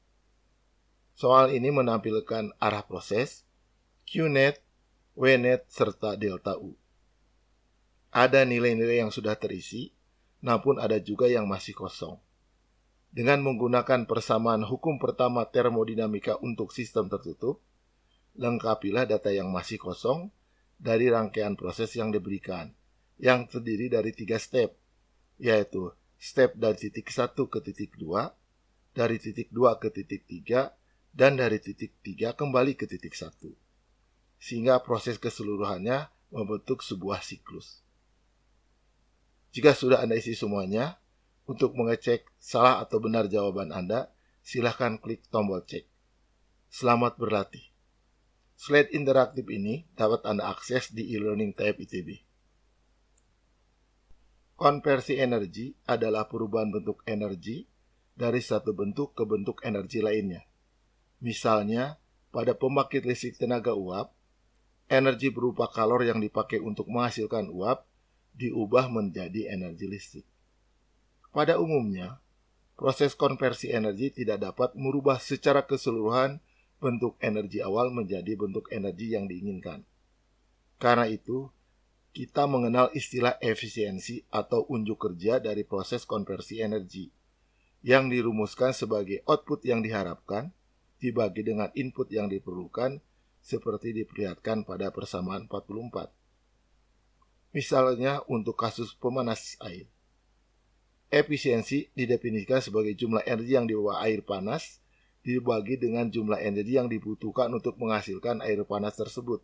Speaker 2: Soal ini menampilkan arah proses, Qnet, Wnet, serta delta U. Ada nilai-nilai yang sudah terisi, namun ada juga yang masih kosong. Dengan menggunakan persamaan hukum pertama termodinamika untuk sistem tertutup, lengkapilah data yang masih kosong dari rangkaian proses yang diberikan, yang terdiri dari 3 step, yaitu step dari titik 1 ke titik 2, dari titik 2 ke titik 3, dan dari titik 3 kembali ke titik 1. Sehingga proses keseluruhannya membentuk sebuah siklus. Jika sudah Anda isi semuanya, untuk mengecek salah atau benar jawaban Anda, silahkan klik tombol cek. Selamat berlatih. Slide interaktif ini dapat Anda akses di e-learning tab ITB. Konversi energi adalah perubahan bentuk energi dari satu bentuk ke bentuk energi lainnya. Misalnya, pada pembangkit listrik tenaga uap, energi berupa kalor yang dipakai untuk menghasilkan uap diubah menjadi energi listrik. Pada umumnya, proses konversi energi tidak dapat merubah secara keseluruhan bentuk energi awal menjadi bentuk energi yang diinginkan. Karena itu, kita mengenal istilah efisiensi atau unjuk kerja dari proses konversi energi, yang dirumuskan sebagai output yang diharapkan dibagi dengan input yang diperlukan, seperti diperlihatkan pada persamaan 44. Misalnya untuk kasus pemanas air. Efisiensi didefinisikan sebagai jumlah energi yang dibawa air panas dibagi dengan jumlah energi yang dibutuhkan untuk menghasilkan air panas tersebut,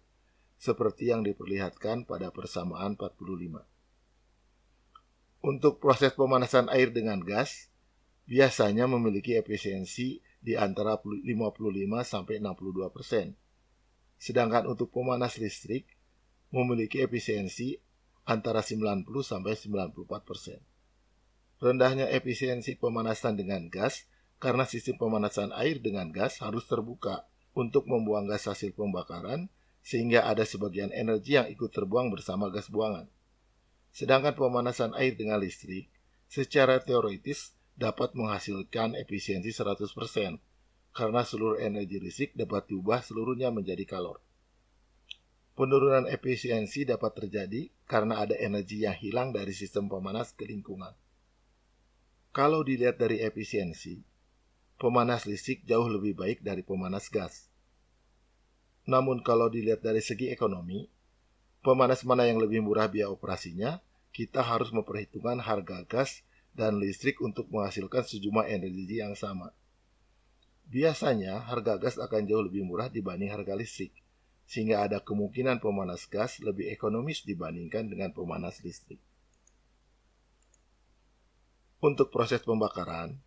Speaker 2: seperti yang diperlihatkan pada persamaan 45. Untuk proses pemanasan air dengan gas, biasanya memiliki efisiensi di antara 55-62%. Sedangkan untuk pemanas listrik, memiliki efisiensi antara 90-94%. Rendahnya efisiensi pemanasan dengan gas karena sistem pemanasan air dengan gas harus terbuka untuk membuang gas hasil pembakaran, sehingga ada sebagian energi yang ikut terbuang bersama gas buangan. Sedangkan pemanasan air dengan listrik, secara teoritis dapat menghasilkan efisiensi 100%, karena seluruh energi listrik dapat diubah seluruhnya menjadi kalor. Penurunan efisiensi dapat terjadi karena ada energi yang hilang dari sistem pemanas ke lingkungan. Kalau dilihat dari efisiensi, pemanas listrik jauh lebih baik dari pemanas gas. Namun kalau dilihat dari segi ekonomi, pemanas mana yang lebih murah biaya operasinya, kita harus memperhitungkan harga gas dan listrik untuk menghasilkan sejumlah energi yang sama. Biasanya harga gas akan jauh lebih murah dibanding harga listrik, sehingga ada kemungkinan pemanas gas lebih ekonomis dibandingkan dengan pemanas listrik. Untuk proses pembakaran,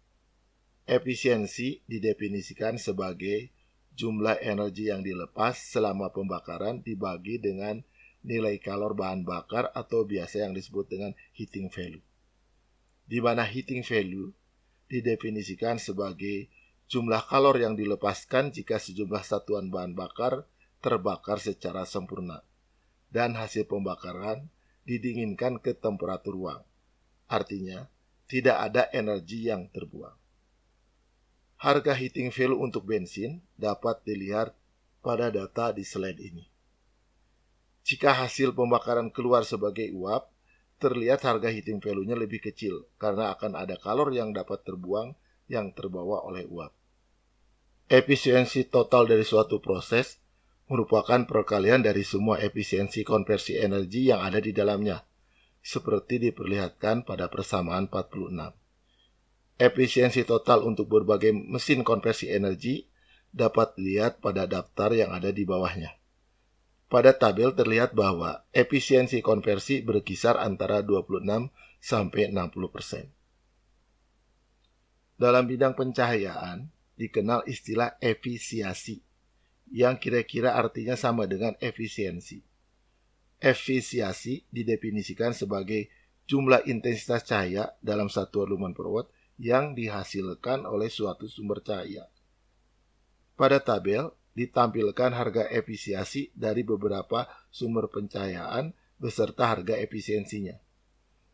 Speaker 2: efisiensi didefinisikan sebagai jumlah energi yang dilepas selama pembakaran dibagi dengan nilai kalor bahan bakar atau biasa yang disebut dengan heating value. Di mana heating value didefinisikan sebagai jumlah kalor yang dilepaskan jika sejumlah satuan bahan bakar terbakar secara sempurna dan hasil pembakaran didinginkan ke temperatur ruang. Artinya, tidak ada energi yang terbuang. Harga heating value untuk bensin dapat dilihat pada data di slide ini. Jika hasil pembakaran keluar sebagai uap, terlihat harga heating value-nya lebih kecil karena akan ada kalor yang dapat terbuang yang terbawa oleh uap. Efisiensi total dari suatu proses merupakan perkalian dari semua efisiensi konversi energi yang ada di dalamnya, seperti diperlihatkan pada persamaan 46. Efisiensi total untuk berbagai mesin konversi energi dapat dilihat pada daftar yang ada di bawahnya. Pada tabel terlihat bahwa efisiensi konversi berkisar antara 26 sampai 60%. Dalam bidang pencahayaan dikenal istilah efisiasi, yang kira-kira artinya sama dengan efisiensi. Efisiasi didefinisikan sebagai jumlah intensitas cahaya dalam satuan lumen per watt yang dihasilkan oleh suatu sumber cahaya. Pada tabel ditampilkan harga efisiasi dari beberapa sumber pencahayaan beserta harga efisiensinya.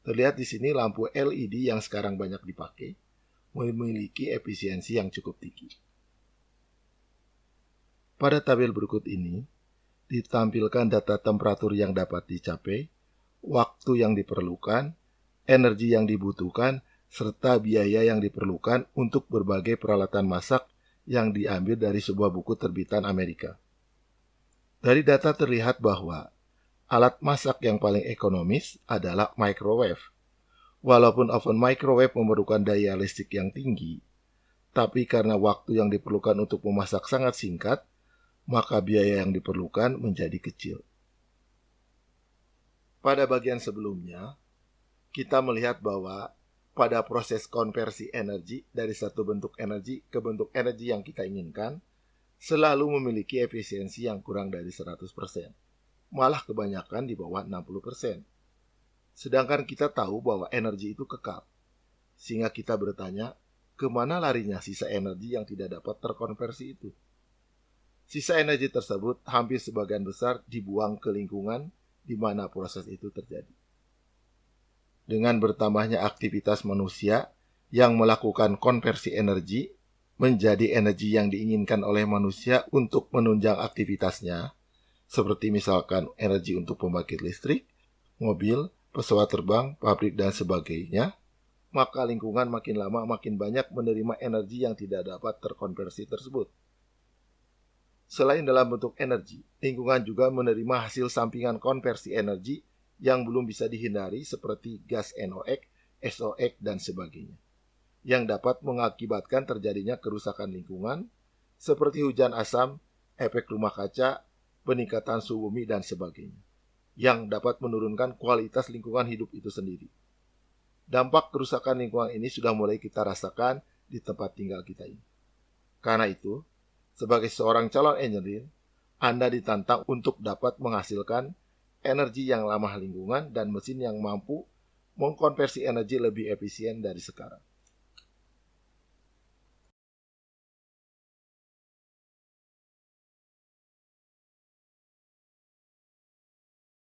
Speaker 2: Terlihat di sini lampu LED yang sekarang banyak dipakai memiliki efisiensi yang cukup tinggi. Pada tabel berikut ini ditampilkan data temperatur yang dapat dicapai, waktu yang diperlukan, energi yang dibutuhkan, serta biaya yang diperlukan untuk berbagai peralatan masak yang diambil dari sebuah buku terbitan Amerika. Dari data terlihat bahwa alat masak yang paling ekonomis adalah microwave. Walaupun oven microwave memerlukan daya listrik yang tinggi, tapi karena waktu yang diperlukan untuk memasak sangat singkat, maka biaya yang diperlukan menjadi kecil. Pada bagian sebelumnya, kita melihat bahwa pada proses konversi energi dari satu bentuk energi ke bentuk energi yang kita inginkan, selalu memiliki efisiensi yang kurang dari 100%. Malah kebanyakan di bawah 60%. Sedangkan kita tahu bahwa energi itu kekal. Sehingga kita bertanya, kemana larinya sisa energi yang tidak dapat terkonversi itu? Sisa energi tersebut hampir sebagian besar dibuang ke lingkungan di mana proses itu terjadi. Dengan bertambahnya aktivitas manusia yang melakukan konversi energi menjadi energi yang diinginkan oleh manusia untuk menunjang aktivitasnya, seperti misalkan energi untuk pembangkit listrik, mobil, pesawat terbang, pabrik, dan sebagainya, maka lingkungan makin lama makin banyak menerima energi yang tidak dapat terkonversi tersebut. Selain dalam bentuk energi, lingkungan juga menerima hasil sampingan konversi energi yang belum bisa dihindari seperti gas NOx, SOx, dan sebagainya, yang dapat mengakibatkan terjadinya kerusakan lingkungan seperti hujan asam, efek rumah kaca, peningkatan suhu bumi, dan sebagainya, yang dapat menurunkan kualitas lingkungan hidup itu sendiri. Dampak kerusakan lingkungan ini sudah mulai kita rasakan di tempat tinggal kita ini. Karena itu, sebagai seorang calon engineer, Anda ditantang untuk dapat menghasilkan energi yang ramah lingkungan dan mesin yang mampu mengkonversi energi lebih efisien dari sekarang.